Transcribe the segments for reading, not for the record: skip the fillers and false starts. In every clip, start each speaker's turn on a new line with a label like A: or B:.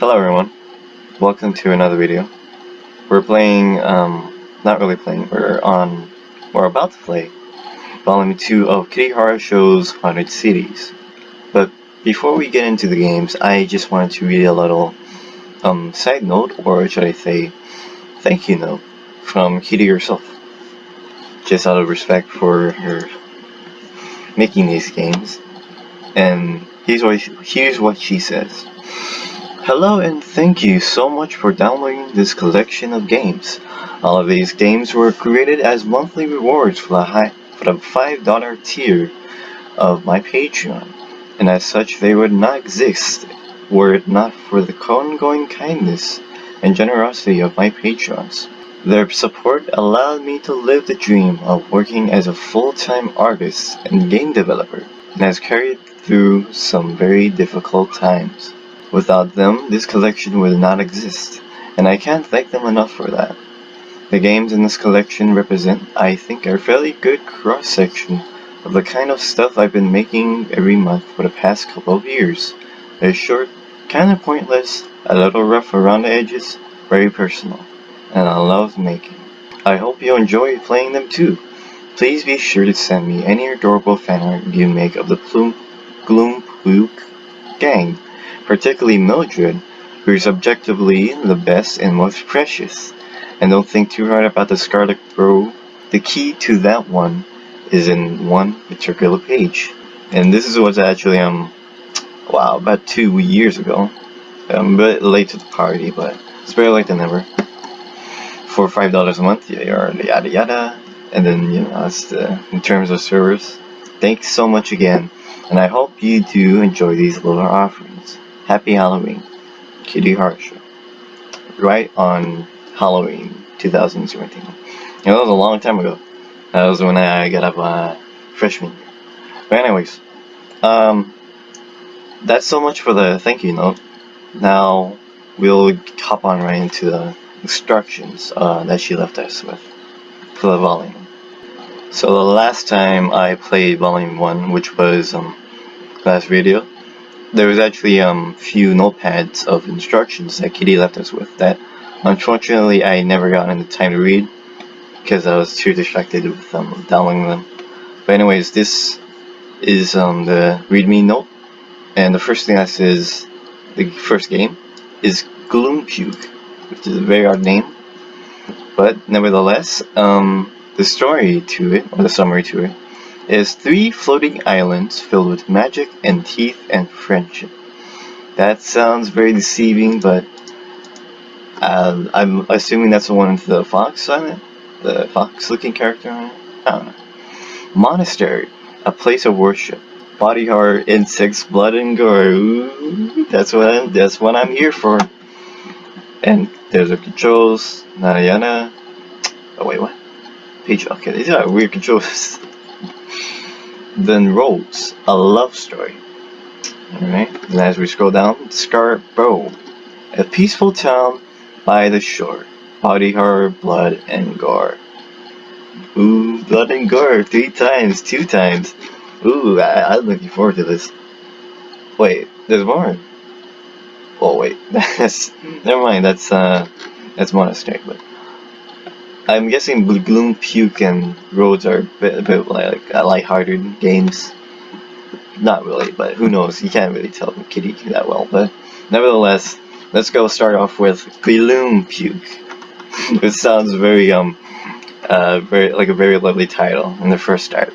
A: Hello everyone, welcome to another video. We're playing, not really playing, we're about to play Volume 2 of Kitty Horroshow's Haunted Cities. But before we get into the games, I just wanted to read a little, side note, or should I say, thank you note, from Kitty herself. Just out of respect for her making these games. And here's what she says. Hello and thank you so much for downloading this collection of games. All of these games were created as monthly rewards for the $5 tier of my Patreon, and as such they would not exist were it not for the ongoing kindness and generosity of my patrons. Their support allowed me to live the dream of working as a full-time artist and game developer, and has carried through some very difficult times. Without them, this collection would not exist, and I can't thank them enough for that. The games in this collection represent, I think, a fairly good cross-section of the kind of stuff I've been making every month for the past couple of years. They're short, kinda pointless, a little rough around the edges, very personal, and I love making. I hope you enjoy playing them too. Please be sure to send me any adorable fan art you make of the gloompuke gang, particularly Mildred, who is objectively the best and most precious. And don't think too hard about the Scarlet Bro. The key to that one is in one particular page. And this is what's actually, about 2 years ago. I'm a bit late to the party, but it's better late than never. For $5 a month, yada yada. And then, that's in terms of servers. Thanks so much again, and I hope you do enjoy these little offerings. Happy Halloween, Kitty Horrorshow. Right on Halloween 2017. That was a long time ago. That was when I got up freshman year. But anyways, that's so much for the thank you note. Now we'll hop on right into the instructions that she left us with for the volume. So the last time I played Volume 1, which was last video, there was actually few notepads of instructions that Kitty left us with that unfortunately I never got in the time to read because I was too distracted with downloading them. But anyways, this is the readme note, and the first thing that says, the first game, is gloompuke, which is a very odd name, but nevertheless, the story to it, or the summary to it, is 3 floating islands filled with magic and teeth and friendship. That sounds very deceiving, but I'm assuming that's the one with the fox on it? The fox-looking character on it? I don't know. Monastery, a place of worship. Body horror, insects, blood, and gore. Ooh, that's what I'm here for. And there's the controls, nada yada. Oh wait, what? Page, okay, these are weird controls. Then Rose, a love story. Alright, and as we scroll down, Scarlet Bow, a peaceful town by the shore. Body horror, blood, and gore. Ooh, blood and gore, 3 times, 2 times. Ooh, I'm looking forward to this. Wait, there's more. Oh wait, never mind, that's Monastery, but I'm guessing gloompuke and Roads are a bit like lighthearted games. Not really, but who knows? You can't really tell Kitty that well. But nevertheless, let's go start off with gloompuke. It sounds very like a very lovely title in the first start.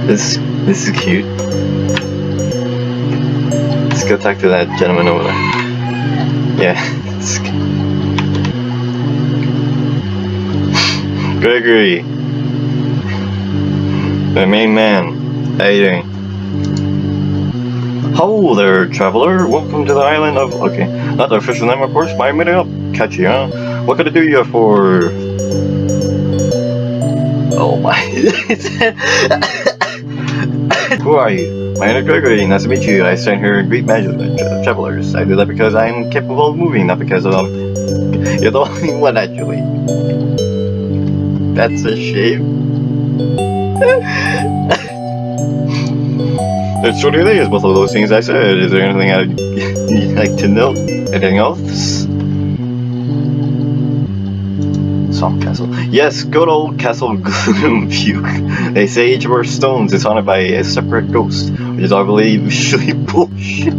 A: This is cute. Let's go talk to that gentleman over there. Yeah. Gregory, the main man. How you doing? Hello there, traveler. Welcome to the island of... Okay, not the official name, of course. My minute up. Catch you, huh? What can I do you for? Oh my... Who are you? My name is Gregory. Nice to meet you. I stand here and greet magic travelers. I do that because I am capable of moving, not because of... You're the only one, actually. That's a shame. It surely is both of those things I said. Is there anything you'd like to know? Anything else? Swamp Castle. Yes, good old Castle Gloompuke. They say each of our stones is haunted by a separate ghost, which is I believe usually bullshit.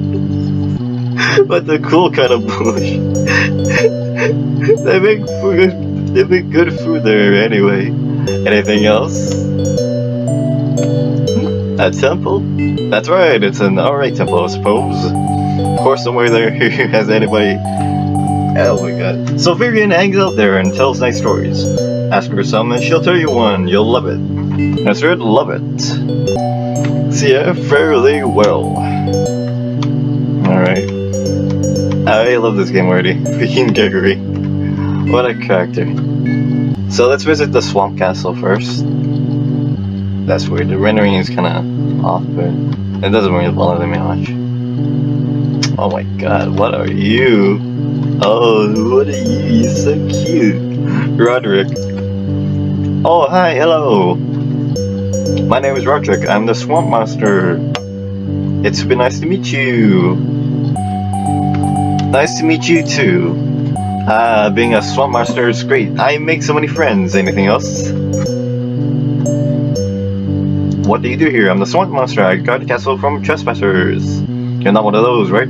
A: But the cool kind of bullshit. They make good food there anyway. Anything else? A temple? That's right, it's an alright temple, I suppose. Of course, somewhere there has anybody. Oh my god. Sylverian hangs out there and tells nice stories. Ask her some and she'll tell you one. You'll love it. That's right, love it. See ya fairly well. Alright. I love this game already. Freaking Gregory. What a character. So let's visit the Swamp Castle first. That's weird. The rendering is kinda off, but it doesn't really bother me much. Oh my god, what are you? Oh, what are you? You're so cute. Roderick. Oh, hi, hello. My name is Roderick. I'm the Swamp Master. It's been nice to meet you. Nice to meet you too. Being a Swamp Master is great. I make so many friends. Anything else? What do you do here? I'm the Swamp Master. I guard the castle from trespassers. You're not one of those, right?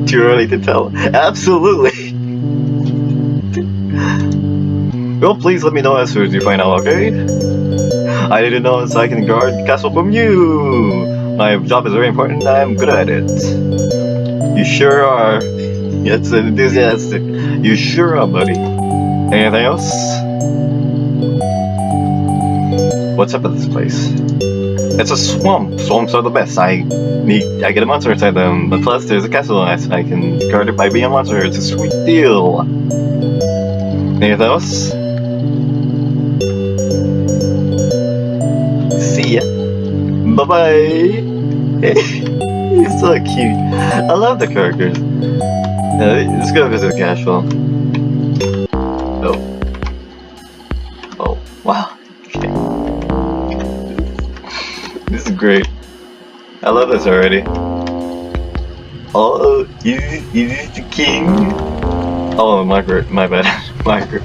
A: Too early to tell. Absolutely. Well, please let me know as soon as you find out, okay? I didn't know so I can guard the castle from you. My job is very important. I'm good at it. You sure are. It's enthusiastic. You sure are, buddy. Anything else? What's up at this place? It's a swamp. Swamps are the best. I get a monster inside them, but plus there's a castle and I can guard it by being a monster. It's a sweet deal. Anything else? See ya. Bye bye. He's so cute. I love the characters. Let's go visit the castle. Oh. Oh. Wow. Okay. This is great. I love this already. Oh, is this the king? Oh, Margaret, my bad. Margaret.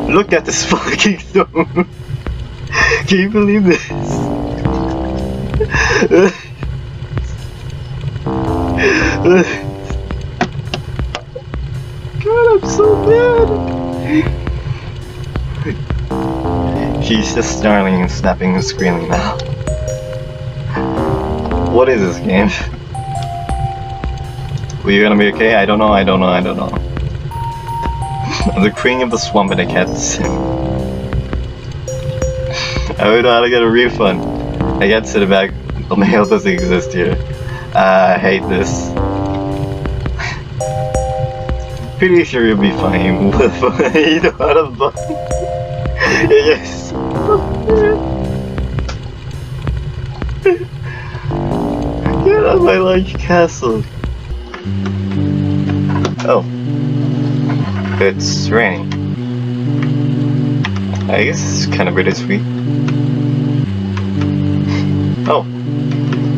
A: Look at this fucking stone. Can you believe this? God, I'm so mad. She's just snarling and snapping and screaming now. What is this game? Are you gonna be okay? I don't know. I'm the queen of the swamp and I can't sing. I don't know how to get a refund. I can't sit back. The mail doesn't exist here. I hate this. Pretty sure you'll be fine. You know how to buy. Yes. Get out of my large castle. Oh. It's raining. I guess it's kind of bittersweet. Oh.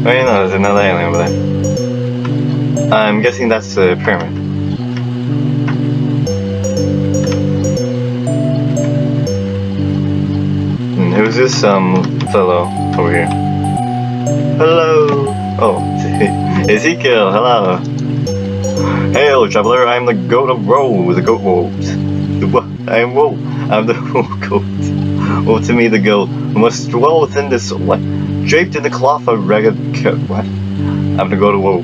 A: Wait, no, there's another alien over there. I'm guessing that's the pyramid. And who's this fellow over here? Hello. Oh, Ezekiel. Hello. Hail, traveler! I am the goat of Woe, the goat wolves. I am Woe. I'm the goat. Woe to me, the goat, who must dwell within this what? Draped in the cloth of ragged what? I'm the goat of Woe.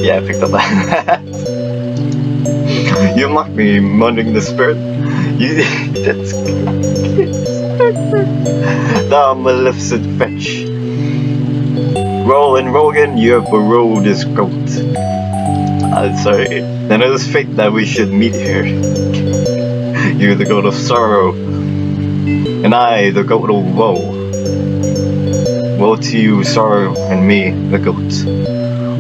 A: Yeah, I picked up that. You mock me, murdering the spirit. You that's thou maleficent fetch. Roll and roll again, you have borrowed this goat. I'm sorry. Then it is fate that we should meet here. You the goat of sorrow, and I the goat of woe. Woe to you, sorrow, and me, the goat.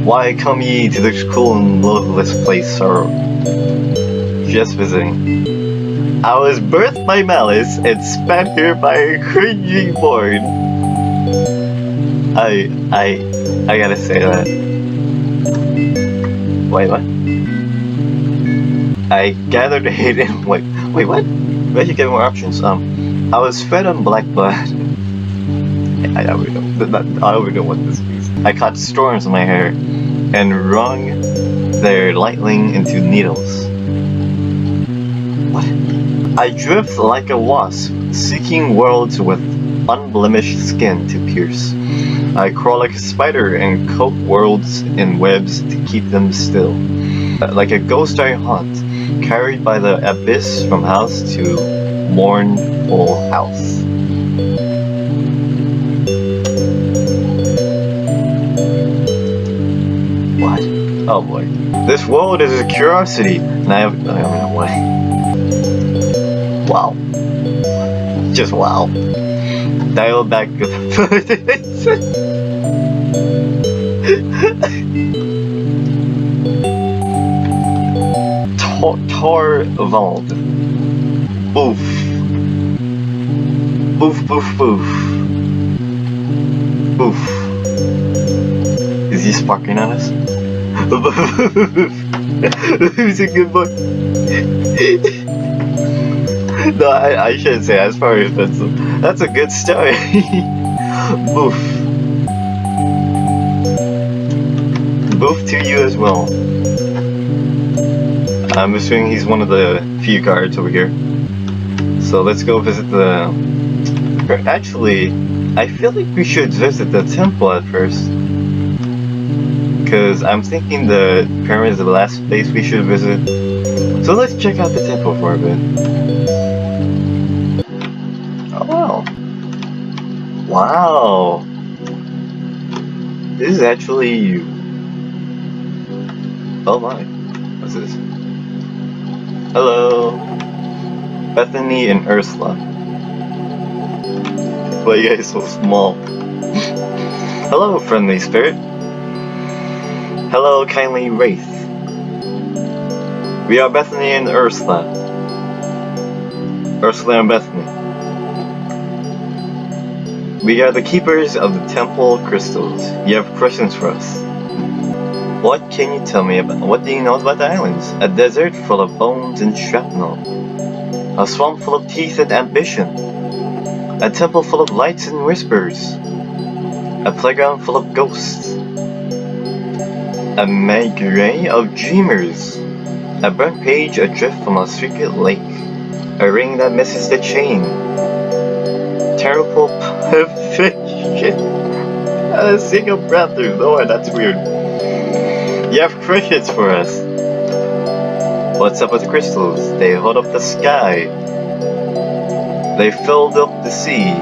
A: Why come ye to this cool and loveless place, sorrow? Just visiting. I was birthed by malice and spat here by a cringing board. I gotta say that. Wait, what? I gathered hate and wait, what? We should get more options. I was fed on black blood. I don't know what this means. I caught storms in my hair and wrung their lightning into needles. What? I drift like a wasp, seeking worlds with unblemished skin to pierce. I crawl like a spider and coat worlds in webs to keep them still. Like a ghost I haunt, carried by the abyss from house to mournful house. What? Oh boy. This world is a curiosity, and I don't know why. Wow. Just wow. Dial back. Torvald. Boof. Boof, boof, boof. Boof. Is he sparking at us? Who's a good boy? No, I shouldn't say that's probably offensive. That's a good story. Boof. Boof to you as well. I'm assuming he's one of the few guards over here. So let's go visit the... Actually, I feel like we should visit the temple at first. Because I'm thinking the pyramid is the last place we should visit. So let's check out the temple for a bit. Oh wow. Wow. This is actually you. Oh my. What's this? Hello. Bethany and Ursula. Why are you guys so small? Hello, friendly spirit. Hello, kindly wraith. We are Bethany and Ursula. Ursula and Bethany. We are the keepers of the temple crystals. You have questions for us. What can you tell me about? What do you know about the islands? A desert full of bones and shrapnel. A swamp full of teeth and ambition. A temple full of lights and whispers. A playground full of ghosts. A maigre of dreamers. A burnt page adrift from a secret lake. A ring that misses the chain. Terrible perfection. A single breath through. Lord, that's weird. You have crickets for us. What's up with the crystals? They hold up the sky. They filled up the sea.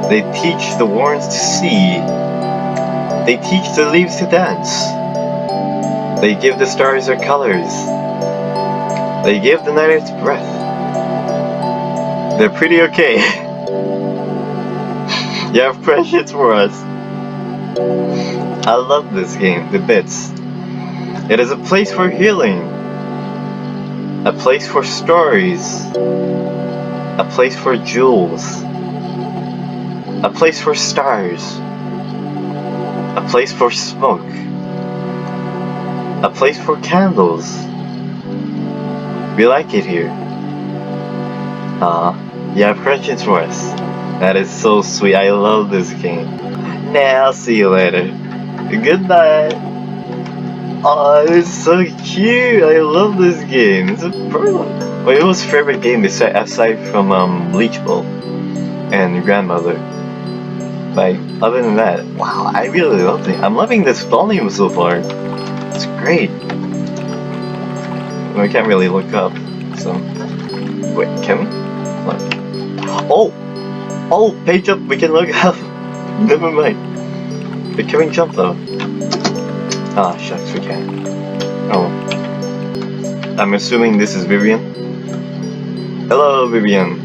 A: They teach the warrens to see. They teach the leaves to dance. They give the stars their colors. They give the night its breath. They're pretty okay. You have questions for us. I love this game, the bits. It is a place for healing. A place for stories. A place for jewels. A place for stars. A place for smoke. A place for candles. We like it here. You have questions for us. That is so sweet. I love this game. Nah, I'll see you later. Goodbye. Oh, it's so cute. I love this game. It's probably my most favorite game aside from Bleach Bowl and Grandmother. But other than that, wow, I really love it. I'm loving this volume so far. It's great. I can't really look up, so wait, can we? Look. Oh, page up. We can look up. Never mind. But can we jump though? Ah, shucks, we can't. Oh. I'm assuming this is Vivian. Hello, Vivian.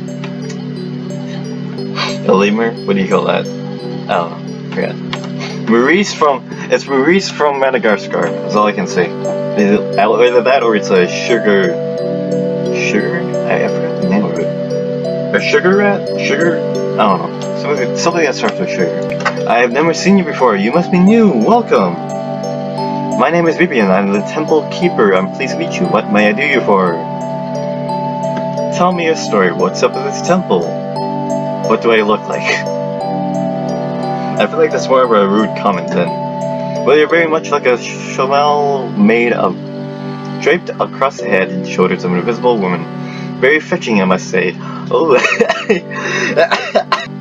A: A lemur? What do you call that? Oh, forgot. It's Maurice from Madagascar. That's all I can say. Either that or it's a sugar? I forgot the name of it. A sugar rat? Sugar? I don't know. Something that starts with sugar. I have never seen you before. You must be new. Welcome. My name is Vivian. I'm the temple keeper. I'm pleased to meet you. What may I do you for? Tell me a story. What's up with this temple? What do I look like? I feel like that's more of a rude comment then. Well, you're very much like a chamel made of draped across the head and shoulders of an invisible woman. Very fetching, I must say. Oh,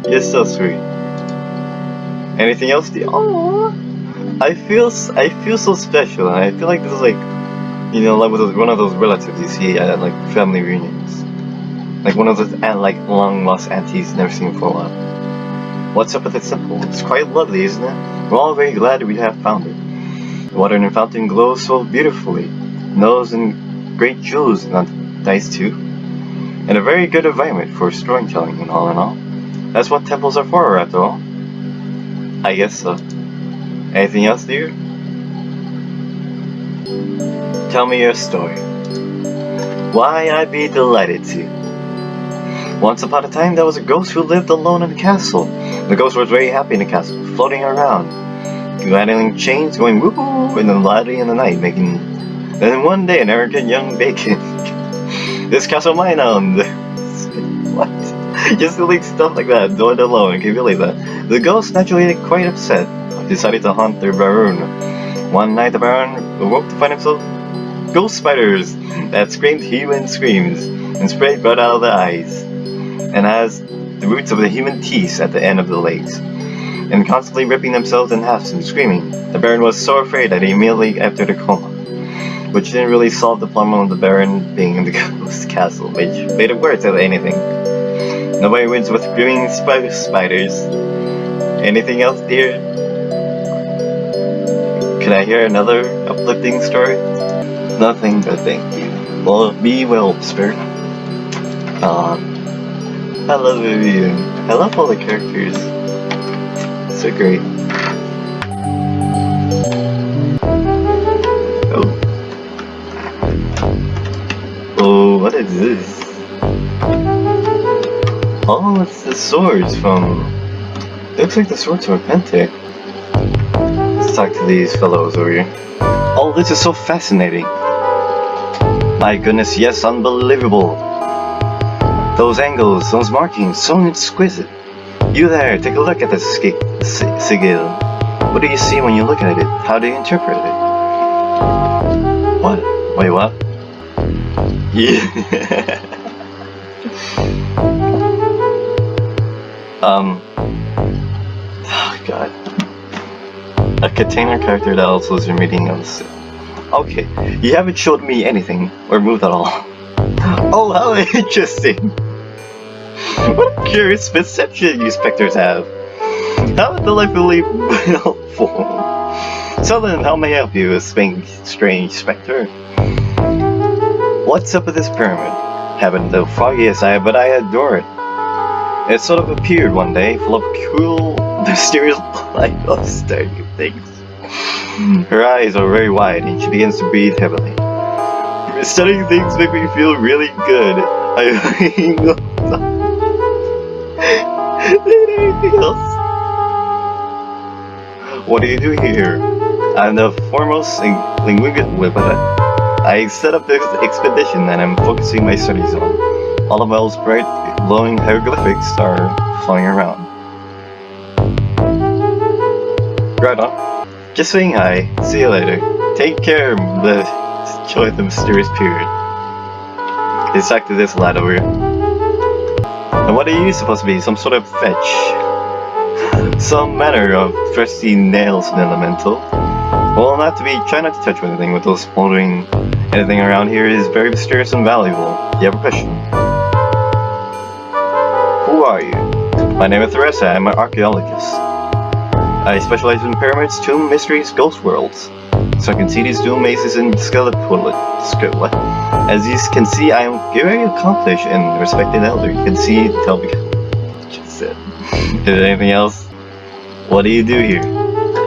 A: you're so sweet. Anything else? Oh, I feel so special, and I feel like this is like, you know, like one of those relatives you see at like family reunions, like one of those like long lost aunties never seen for a while. What's up with this temple? It's quite lovely, isn't it? We're all very glad we have found it. The water in the fountain glows so beautifully. Nose and great jewels, not nice too. And a very good environment for storytelling and all in all. That's what temples are for, after all. I guess so. Anything else, dear? Tell me your story. Why, I'd be delighted to. Once upon a time, there was a ghost who lived alone in the castle. The ghost was very happy in the castle, floating around, rattling chains, going whoop-whoop in the lighting in the night, making... Then one day, an arrogant young bacon... This castle mine on... What? Just doing stuff like that, doing it alone, can you believe that? The ghost, naturally quite upset, decided to haunt their baron. One night the baron awoke to find himself ghost spiders that screamed human screams and sprayed blood out of their eyes, and has the roots of the human teeth at the end of the legs, and constantly ripping themselves in half and screaming. The baron was so afraid that he immediately entered a coma, which didn't really solve the problem of the baron being in the ghost castle, which made it worse than anything. Nobody wins with screaming spiders. Anything else, dear? Can I hear another uplifting story? Nothing, but thank you. Well, be well, spirit. I love you. I love all the characters. So great. Oh. Oh, what is this? Oh, it's the swords from... It looks like the swords from Pente. Let's talk to these fellows over here. Oh, this is so fascinating. My goodness, yes, unbelievable. Those angles, those markings, so exquisite. You there, take a look at this sigil. What do you see when you look at it? How do you interpret it? What? Wait, what? Yeah. Oh god. A container character that also is reading of this. Okay, you haven't showed me anything, or moved at all. Oh, how interesting! What a curious perception you specters have. How delightfully helpful. So then, how may I help you, strange specter? What's up with this pyramid? Haven't the foggiest eye, but I adore it. It sort of appeared one day, full of cool, mysterious light of staring things. Her eyes are very wide, and she begins to breathe heavily. Studying things make me feel really good. Anything else? What do you do here? I'm the foremost linguist. I set up this expedition and I'm focusing my studies on. All of those bright, glowing hieroglyphics are flowing around. Right on. Just saying hi. See you later. Take care, but enjoy the mysterious period. Let's talk to this lad over here. And what are you supposed to be? Some sort of fetch? Some manner of thrusty nails in elemental? Well, not to be. Try not to touch anything with those smoldering. Anything around here is very mysterious and valuable. You have a question? Who are you? My name is Theresa. I'm an archaeologist. I specialize in pyramids, tomb mysteries, ghost worlds. So I can see these doom mazes and skeleton. What? As you can see, I am very accomplished and respected elder. You can see, tell me. Just said. Is there anything else? What do you do here?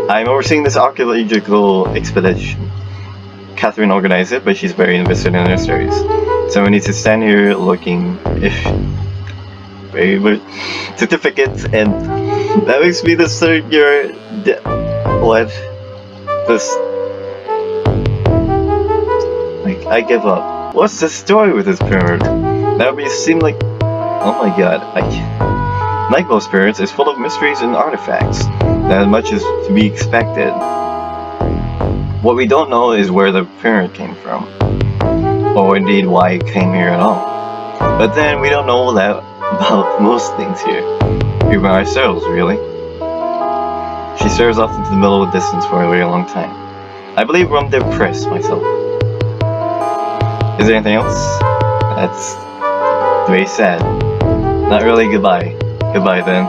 A: I'm overseeing this archaeological expedition. Catherine organized it, but she's very invested in her stories. So we need to stand here looking very certificates, and that makes me the third year. What? This. Like, I give up. What's the story with this pyramid? That would seem like. Oh my god, Like most pyramids, is full of mysteries and artifacts. That much is to be expected. What we don't know is where the pyramid came from, or indeed why it came here at all. But then we don't know that about most things here, even ourselves, really. She stares off into the middle of the distance for a very long time. I believe I'm depressed myself. Is there anything else? That's very sad. Not really. Goodbye. Goodbye then.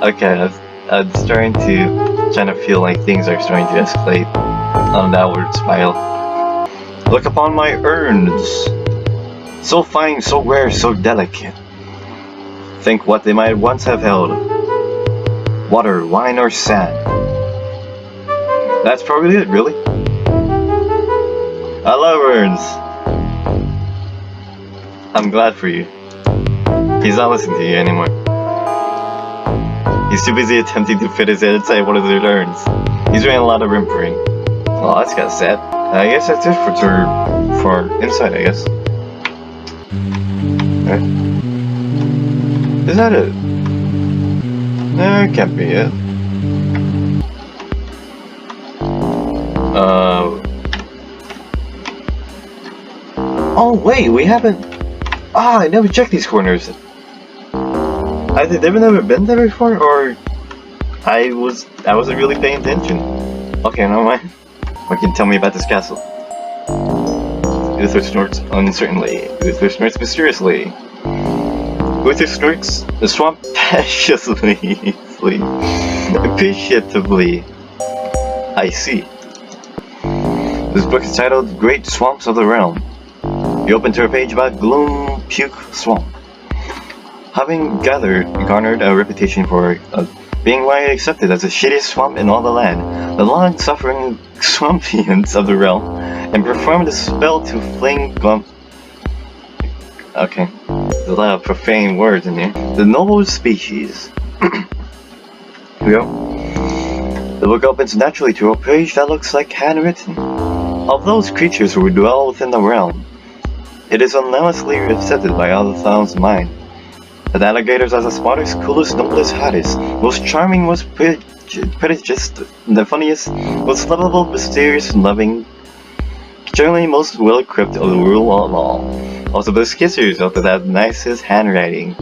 A: Okay, I'm starting to feel like things are starting to escalate on an downward spiral. Look upon my urns. So fine, so rare, so delicate. Think what they might once have held. Water, wine, or sand. That's probably it, really. I love urns. I'm glad for you. He's not listening to you anymore. He's too busy attempting to fit his head inside one of the urns. He's doing a lot of whimpering. Oh, that's kinda sad. I guess that's it for inside, I guess. Right. Is that it? No, it can't be it. Oh wait, we haven't. I never checked these corners. Either they've never been there before, or I wasn't really paying attention. Okay, never mind. What can you tell me about this castle? Uther snorts uncertainly. Uther snorts mysteriously. Uther snorts the swamp passionately. Appreciatively. I see. This book is titled Great Swamps of the Realm. You open to a page about Gloompuke Swamp. Having garnered a reputation for being widely accepted as the shittiest swamp in all the land, the long-suffering swampians of the realm and performed a spell to fling Okay, there's a lot of profane words in here. The noble species. Here we go. The book opens naturally to a page that looks like handwritten. Of those creatures who dwell within the realm, it is unanimously accepted by all the sounds mind. The alligators are the smartest, coolest, noblest, hottest, most charming, most prodigious, the funniest, most lovable, mysterious, loving, generally most well-equipped of the rule of all. Also best kissers of that nicest handwriting.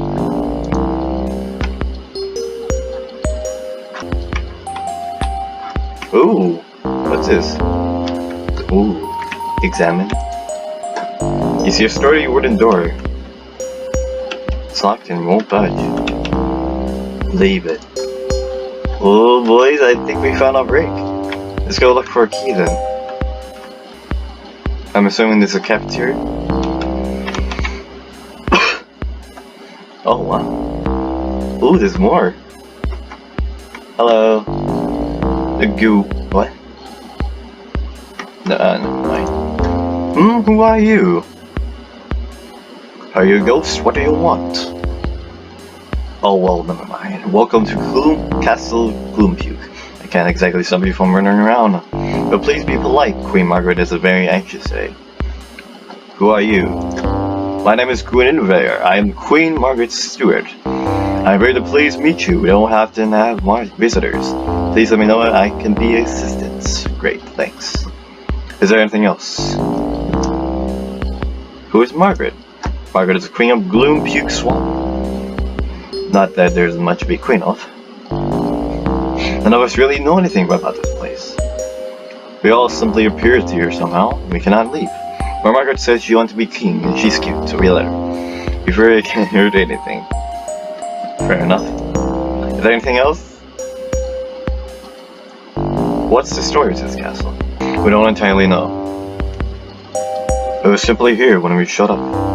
A: Ooh, what's this? Ooh, examine. You see a sturdy wooden door. It's locked and won't budge. Leave it. Oh boys, I think we found our break. Let's go look for a key then. I'm assuming this is a cafeteria. Oh wow. Ooh, there's more. Hello. The goo. What? Never mind. Who are you? Are you a ghost? What do you want? Oh well, never mind. Welcome to Castle Gloompuke. I can't exactly stop you from running around, but please be polite. Queen Margaret is very anxious today. Who are you? My name is Queen Invader. I am Queen Margaret's steward. I'm very pleased to meet you. We don't have to have more visitors. Please let me know if I can be of assistance. Great, thanks. Is there anything else? Who is Margaret? Margaret is the queen of Gloompuke Swamp. Not that there's much to be queen of. None of us really know anything about this place. We all simply appeared here somehow. We cannot leave. But Margaret says she wants to be king, and she's cute, so we let her. Before I can hear anything. Fair enough. Is there anything else? What's the story of this castle? We don't entirely know. It was simply here when we showed up.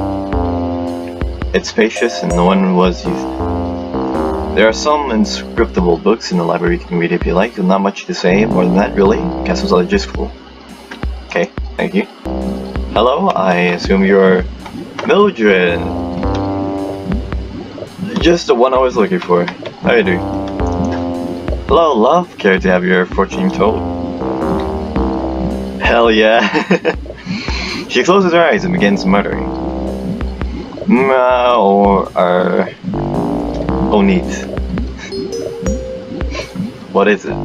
A: It's spacious and no one was used. There are some inscriptable books in the library you can read if you like. Not much to say more than that, really. Castles are just cool. Okay, thank you. Hello, I assume you're Mildred. Just the one I was looking for. How you doing? Hello, love. Care to have your fortune told? Hell yeah. She closes her eyes and begins muttering. Oh, neat. What is it?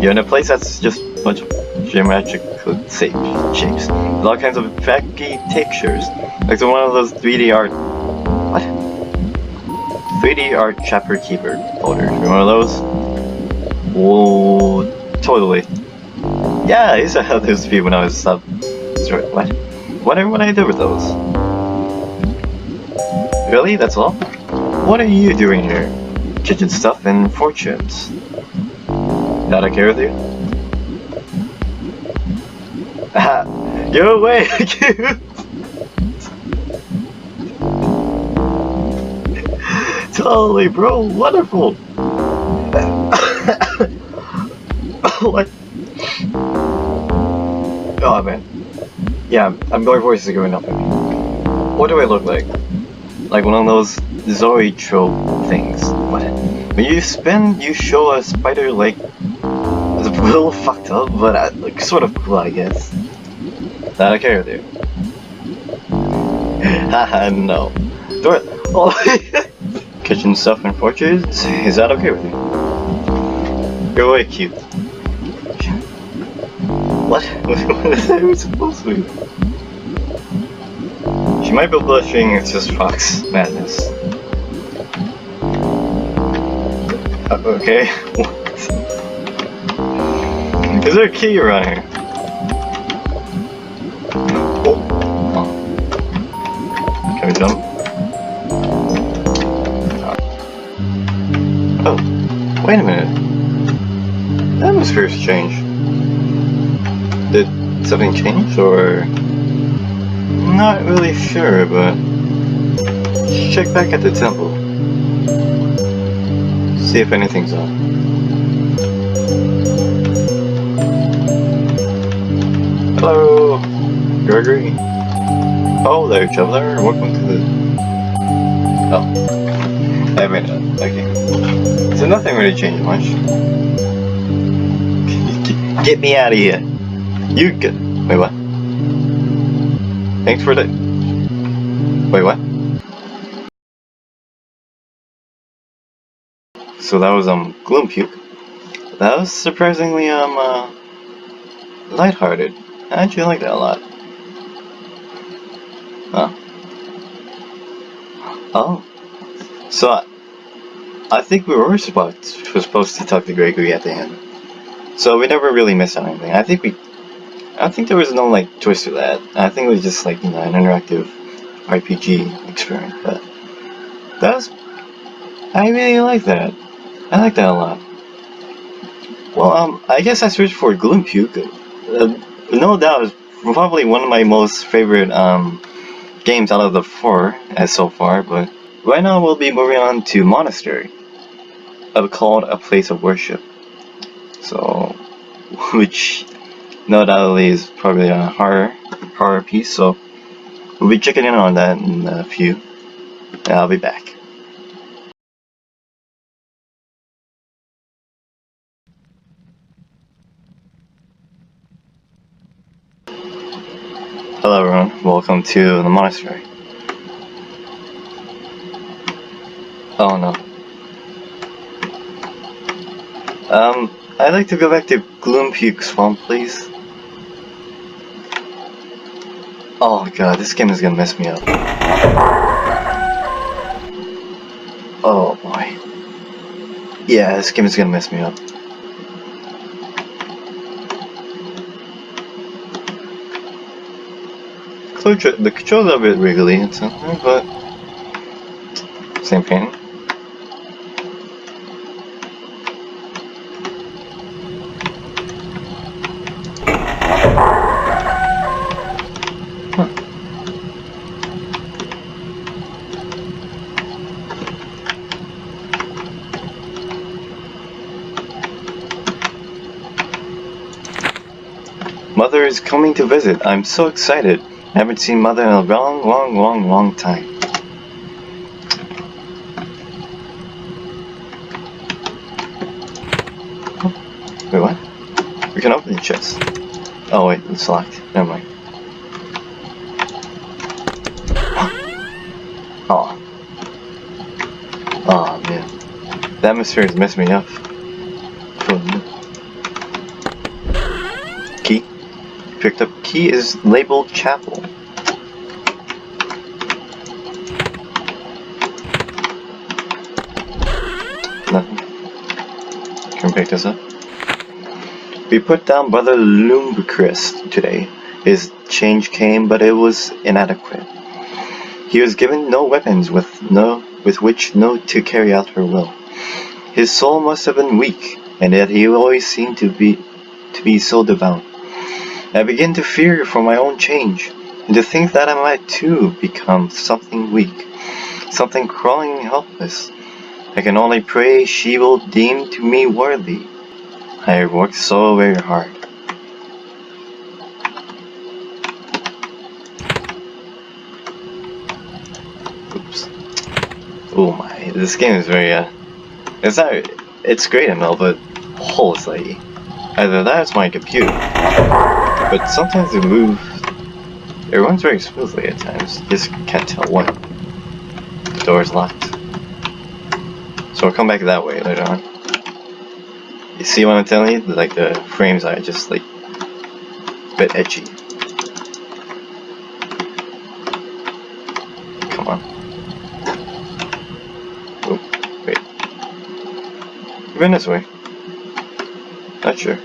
A: You're in a place that's just a bunch of geometrical shapes. With all kinds of wacky textures. Like one of those 3D art... What? 3D art chapter keeper folders. You one of those? Whoa, totally. Yeah, I used to have those few when I was sub. What? Whatever what I did with those. Really? That's all? What are you doing here? Kitchen stuff and fortunes. That okay with you? Ah, you're away! Totally, bro. Wonderful. What? Oh man. Yeah, my voice is going up. What do I look like? Like one of those zoetrope things. What? When you spin, you show a spider like it's a little fucked up, but like sort of cool, I guess. That okay with you? Haha, no. Do it. Oh, kitchen stuff and fortunes. Is that okay with you? You're way cute. What? What is that even supposed to be? She might be blushing, it's just Fox madness. Okay. What? Is there a key around here? Oh. Can we jump? Oh. Wait a minute. The atmosphere's changed. Did something change, or... Not really sure, but... Check back at the temple. See if anything's up. Hello, Gregory. Oh, there, traveler. Welcome to the... Oh. I mean, okay. So nothing really changed much. Get me out of here. You get... Wait, what? Thanks for the... Wait, what? So that was, gloompuke. That was surprisingly, lighthearted. I actually like that a lot. Oh. Oh. So, I think we were supposed to talk to Gregory at the end. So we never really missed on anything. I think there was no, like, twist to that. I think it was just, like, you know, an interactive RPG experiment, but... I really like that. I like that a lot. Well, I guess I searched for gloompuke. No doubt, it's probably one of my most favorite games out of the 4 as so far. But right now we'll be moving on to monastery, called a place of worship. So, which no doubtly is probably a horror piece. So we'll be checking in on that in a few. And I'll be back. Hello everyone, welcome to the monastery. Oh no. I'd like to go back to Gloompuke Swamp, please. Oh god, this game is gonna mess me up. Oh boy. Yeah, this game is gonna mess me up. The controls are a bit wiggly and something, but same pain. Huh. Mother is coming to visit. I'm so excited. I haven't seen Mother in a long time. Wait, what? We can open the chest. Oh wait, it's locked. Never mind. Oh. Oh man. The atmosphere is messing me up. Key. Picked up key is labeled chapel. Nothing. Can we pick this up? We put down Brother Lumbchrist today. His change came, but it was inadequate. He was given no weapons with which to carry out her will. His soul must have been weak, and yet he always seemed to be so devout. I begin to fear for my own change, and to think that I might too become something weak, something crawling and helpless. I can only pray she will deem to me worthy. I have worked so very hard. Oops. Oh my, this game is very, it's great and all, but it's like, either that's my computer, but sometimes it runs very smoothly at times. You just can't tell when. The door's locked. So I'll come back that way later on. You see what I'm telling you? Like the frames are just like a bit edgy. Come on. Oh, wait. You've been this way. Not sure.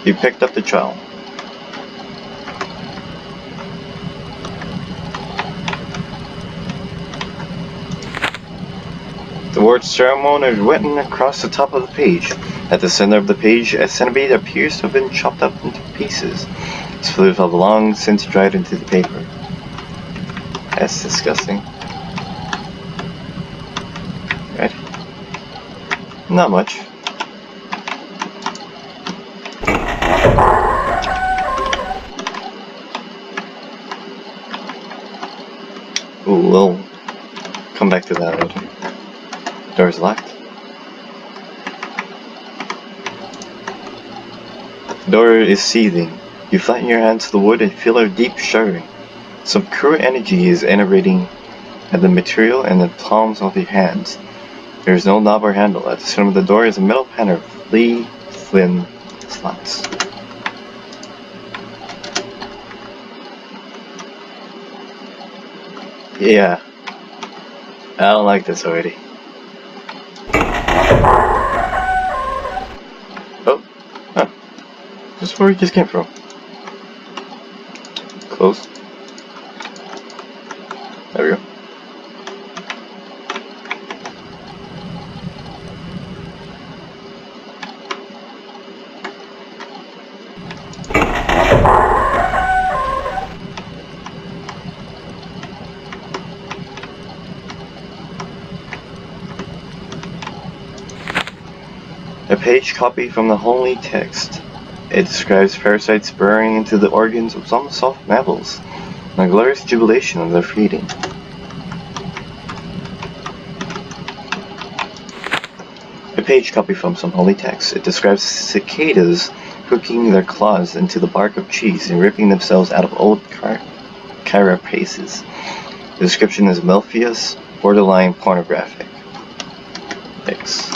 A: You picked up the trowel. The word ceremony is written across the top of the page. At the center of the page, a centipede appears to have been chopped up into pieces. Its flesh have long since dried into the paper. That's disgusting. Right? Not much. Ooh, we'll come back to that later. Door's locked. The door is seething. You flatten your hand to the wood and feel a deep shuddering. Some cruel energy is enervating at the material and the palms of your hands. There is no knob or handle. At the center of the door is a metal panel of thin slots. Yeah. I don't like this already. Oh. Huh. This is where we just came from. Close. There we go. A page copied from the holy text. It describes parasites burrowing into the organs of some soft mammals, and a glorious jubilation of their feeding. A page copied from some holy text. It describes cicadas hooking their claws into the bark of trees and ripping themselves out of old carapaces. The description is malicious, borderline pornographic. X.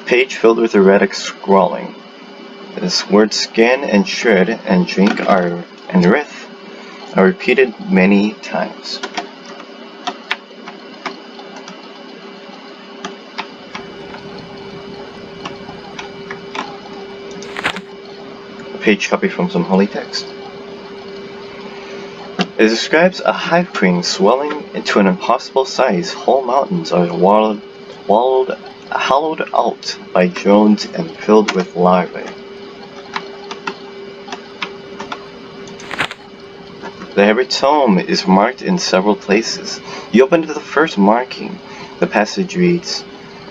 A: Page filled with erratic scrawling. The words scan and shred and drink and wrath are repeated many times. A page copy from some holy text. It describes a hive queen swelling into an impossible size. Whole mountains are hollowed out by drones and filled with larvae. The heavy tome is marked in several places. You open to the first marking. The passage reads,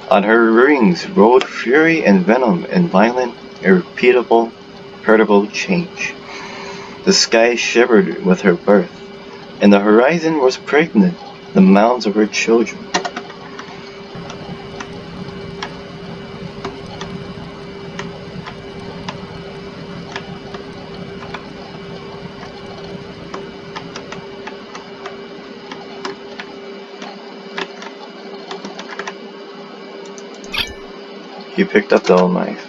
A: "On her rings rolled fury and venom and violent, irrepeatable, hurtable change. The sky shivered with her birth, and the horizon was pregnant, the mounds of her children." He picked up the old knife.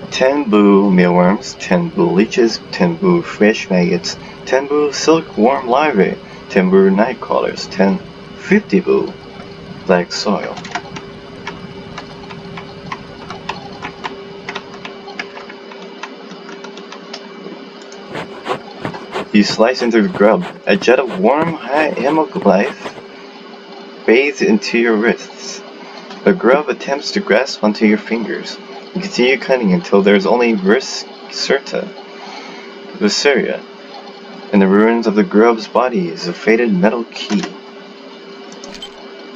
A: "10 boo mealworms, 10 boo leeches, 10 boo fresh maggots, 10 boo silkworm larvae, 10 boo night crawlers, 50 boo black soil." You slice into the grub. A jet of warm hemoglobin bathes into your wrists. The grub attempts to grasp onto your fingers. You continue cutting until there is only viscera. In the ruins of the grub's body is a faded metal key.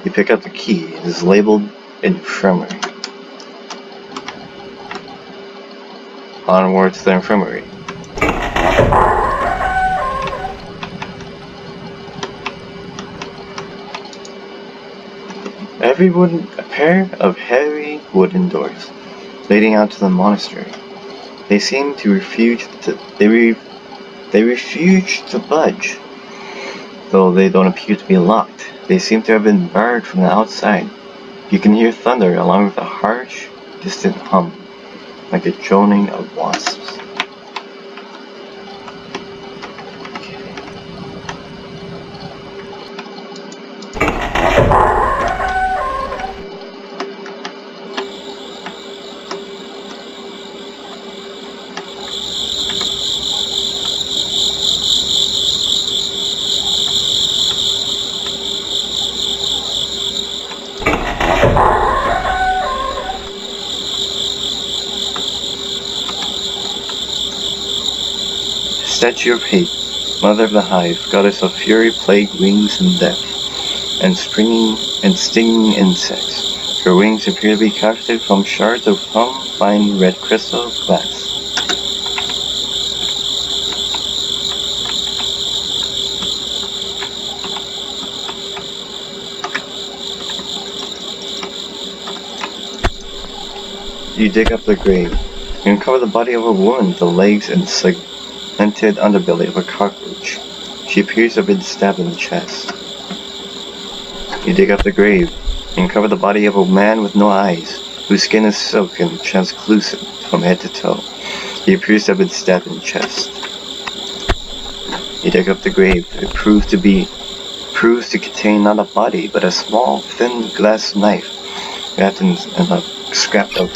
A: You pick up the key. It is labeled Infirmary. Onward to the infirmary. A pair of heavy wooden doors leading out to the monastery. They seem to refuse to budge, though they don't appear to be locked. They seem to have been barred from the outside. You can hear thunder along with a harsh, distant hum, like a droning of wasps. Statue of Hate, mother of the hive, goddess of fury, plague, wings, and death, and stinging insects. Her wings appear to be crafted from shards of fine red crystal glass. You dig up the grave. You uncover the body of a woman with the legs and segmented underbelly of a cockroach. She appears to have been stabbed in the chest. You dig up the grave. You uncover the body of a man with no eyes, whose skin is silk and translucent from head to toe. He appears to have been stabbed in the chest. You dig up the grave. It proves to contain not a body, but a small, thin glass knife wrapped in a scrap of.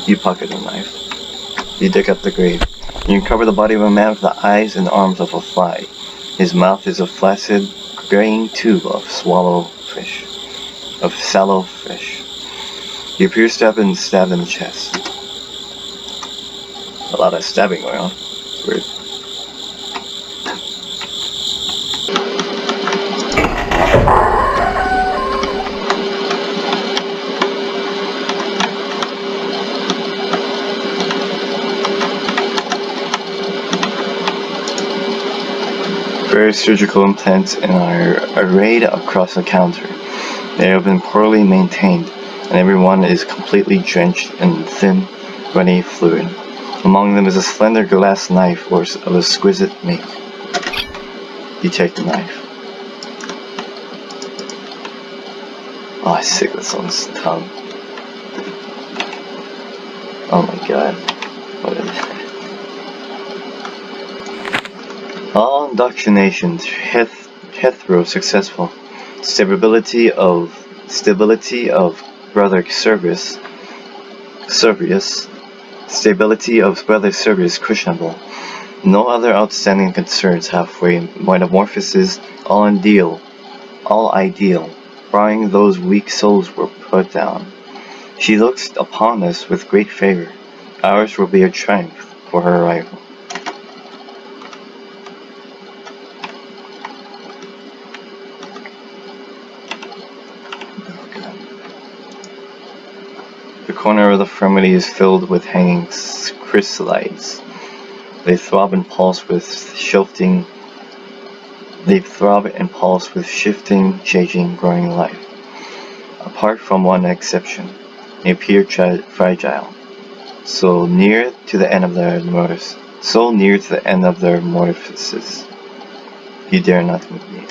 A: You pocket the knife. You dig up the grave. You uncover the body of a man with the eyes and arms of a fly. His mouth is a flaccid, graying tube of sallow fish. He appears to have been stabbed in the chest. A lot of stabbing going on. It's weird. Various surgical implants are arrayed across the counter. They have been poorly maintained, and every one is completely drenched in thin, runny fluid. Among them is a slender glass knife of exquisite make. You take the knife. Oh, I'm sick with someone's tongue. Oh my god. What is it? All indoctrinations hetero successful. Stability of brother service. Stability of brother service questionable. No other outstanding concerns halfway metamorphoses, all ideal, barring those weak souls were put down. She looks upon us with great favor. Ours will be a triumph for her arrival. The corner of the firmity is filled with hanging chrysalides. They throb and pulse with shifting, changing, growing life. Apart from one exception, they appear fragile, so near to the end of their metamorphosis, you dare not move near.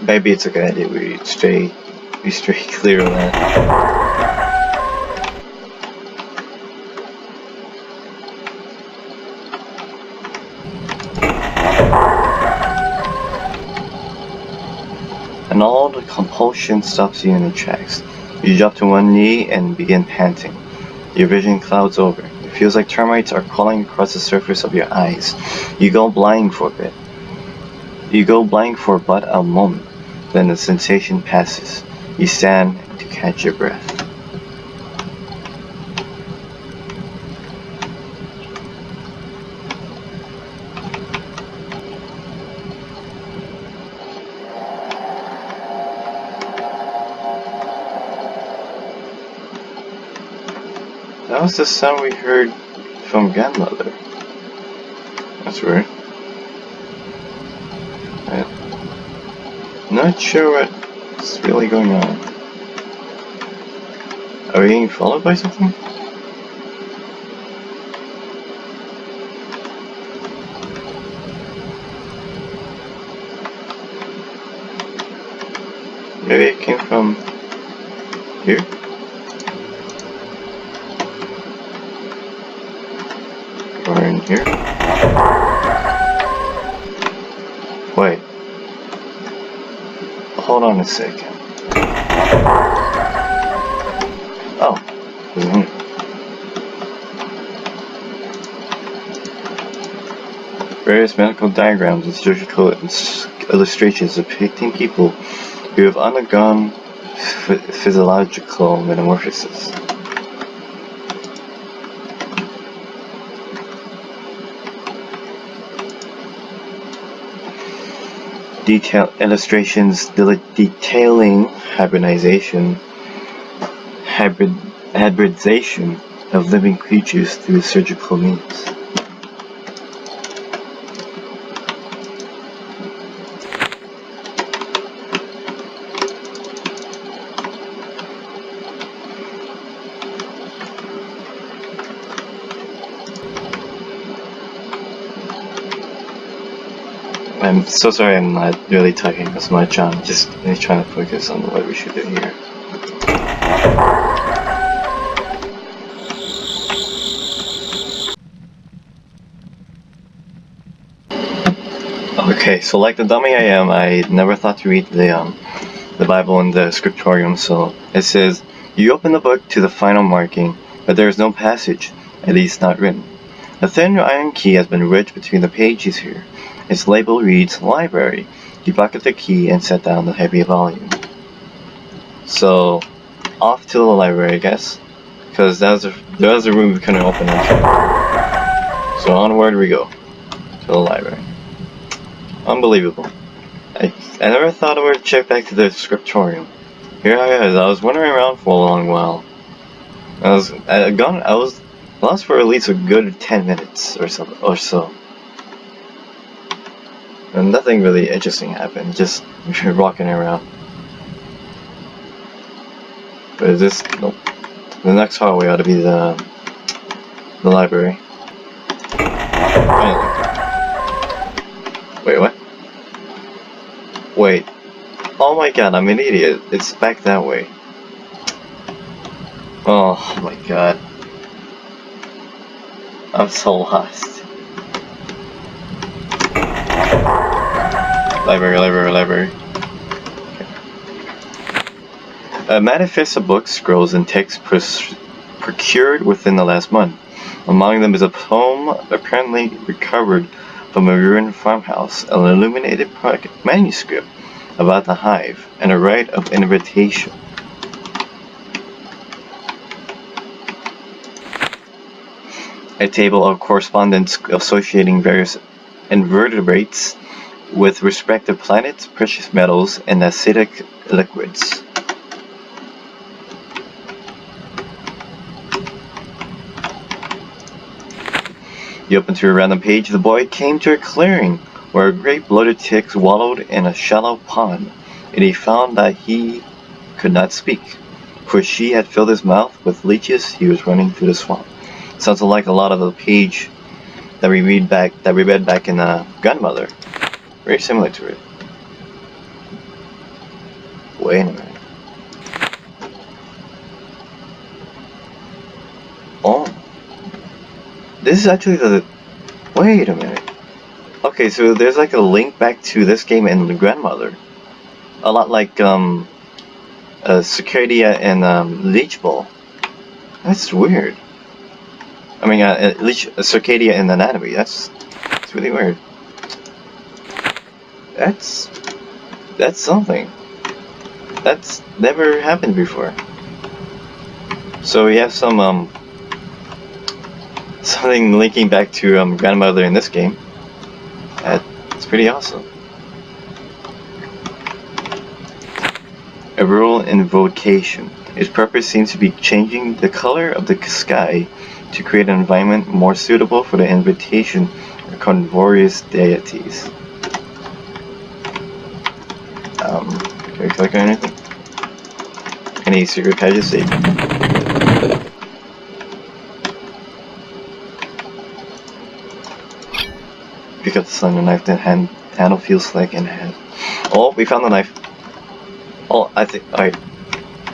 A: Maybe it's a good idea we stray clear of that. And all the compulsion stops you in the tracks. You drop to one knee and begin panting. Your vision clouds over. It feels like termites are crawling across the surface of your eyes. You go blind for but a moment. Then the sensation passes. You stand to catch your breath. That was the sound we heard from grandmother. That's weird. Not sure what's really going on. Are we being followed by something? Maybe it came from here? Or in here? Wait. Hold on a second. Oh. Various medical diagrams and surgical illustrations depicting people who have undergone physiological metamorphosis. Illustrations detailing hybridization of living creatures through surgical means. I'm so sorry I'm not really talking as much. I'm just trying to focus on what we should do here. Okay, so like the dummy I am, I never thought to read the Bible in the scriptorium, so it says, you open the book to the final marking, but there is no passage, at least not written. A thin iron key has been wedged between the pages here. Its label reads, Library. You pocket the key and set down the heavy volume. So, off to the library, I guess, because there was a room we couldn't open into. So onward we go, to the library. Unbelievable. I never thought I would check back to the scriptorium. Here I was wandering around for a long while. I was lost for at least a good 10 minutes or so. And nothing really interesting happened, just walking around. But nope. The next hallway ought to be the library. Finally. Wait, what? Wait. Oh my god, I'm an idiot. It's back that way. Oh my god. I'm so lost. Library. A manifest of books, scrolls, and texts procured within the last month. Among them is a poem apparently recovered from a ruined farmhouse, an illuminated manuscript about the hive, and a rite of invitation. A table of correspondence associating various invertebrates with respective planets, precious metals, and acidic liquids. You open to a random page. The boy came to a clearing where a great bloated tick wallowed in a shallow pond, and he found that he could not speak, for she had filled his mouth with leeches. He was running through the swamp. Sounds like a lot of the page that we read back in Grandmother. Very similar to it. Wait a minute. Oh. This is actually the... Wait a minute. Okay, so there's like a link back to this game in the Grandmother. A lot like Cicadia and Leech Ball. That's weird. I mean, Cicadia and Anatomy. That's really weird. That's something. That's never happened before. So we have some something linking back to Grandmother in this game. It's pretty awesome. A rural invocation. Its purpose seems to be changing the color of the sky to create an environment more suitable for the invitation of carnivorous deities. Can we click on anything? Any secret pages saved? Pick up the slender knife, the handle feels like in hand. Oh, we found the knife. Oh, I think, alright.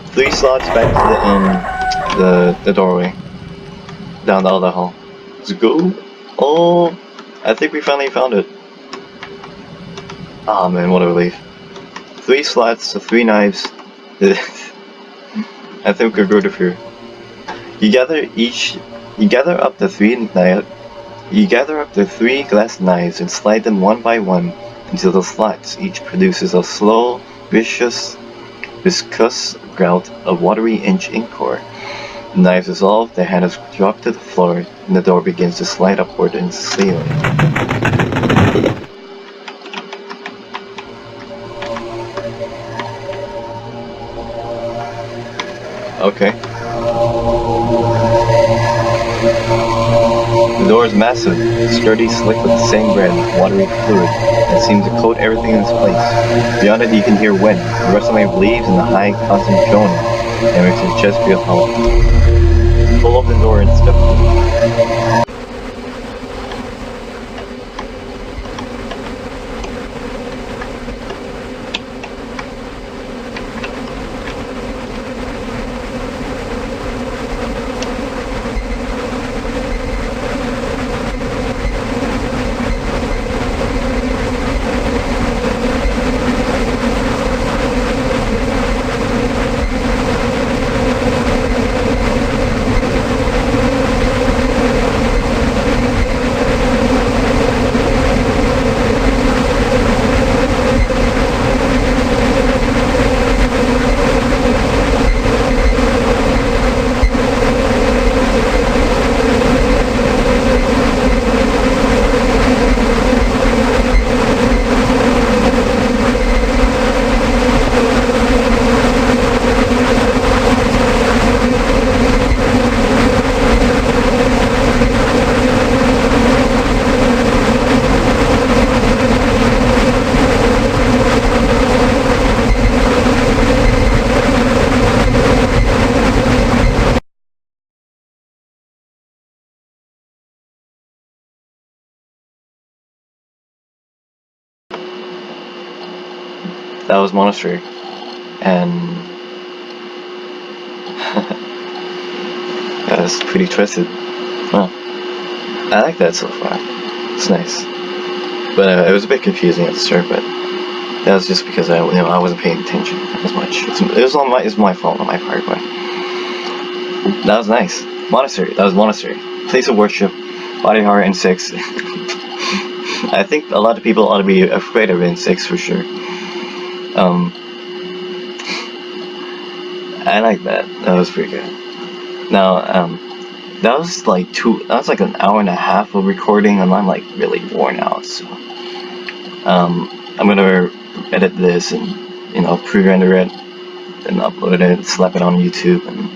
A: 3 slots back to the doorway. Down the other hall. Let's go. Oh, I think we finally found it. Ah, man, what a relief. 3 slots, 3 knives. I think we could go to here. You gather up the 3 glass knives and slide them one by one into the slots. Each produces a slow, viscous grout of watery ink core. The knives dissolve, the handles drop to the floor, and the door begins to slide upward in the ceiling. Okay. The door is massive, sturdy, slick with the same brand of watery fluid that seems to coat everything in its place. Beyond it you can hear wind, the rustling of leaves, and the high, constant droning that makes your chest feel hollow. Pull open the door and step through. That was monastery, and that was pretty twisted. Well, I like that so far. It's nice, but it was a bit confusing at the start. But That was just because I wasn't paying attention as much. It's my fault on my part, but that was nice. Monastery. That was monastery. Place of worship. Body horror insects. I think a lot of people ought to be afraid of insects for sure. I like that. That was pretty good. Now, that was like an hour and a half of recording, and I'm like really worn out. So, I'm gonna edit this and pre-render it and upload it, slap it on YouTube, and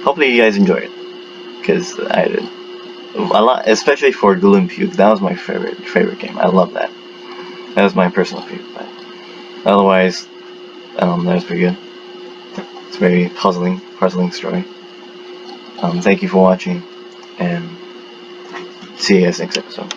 A: hopefully you guys enjoy it, because I did a lot, especially for Gloompuke. That was my favorite game. I love that. That was my personal favorite. But otherwise, that was pretty good. It's a very puzzling story. Thank you for watching, and see you guys next episode.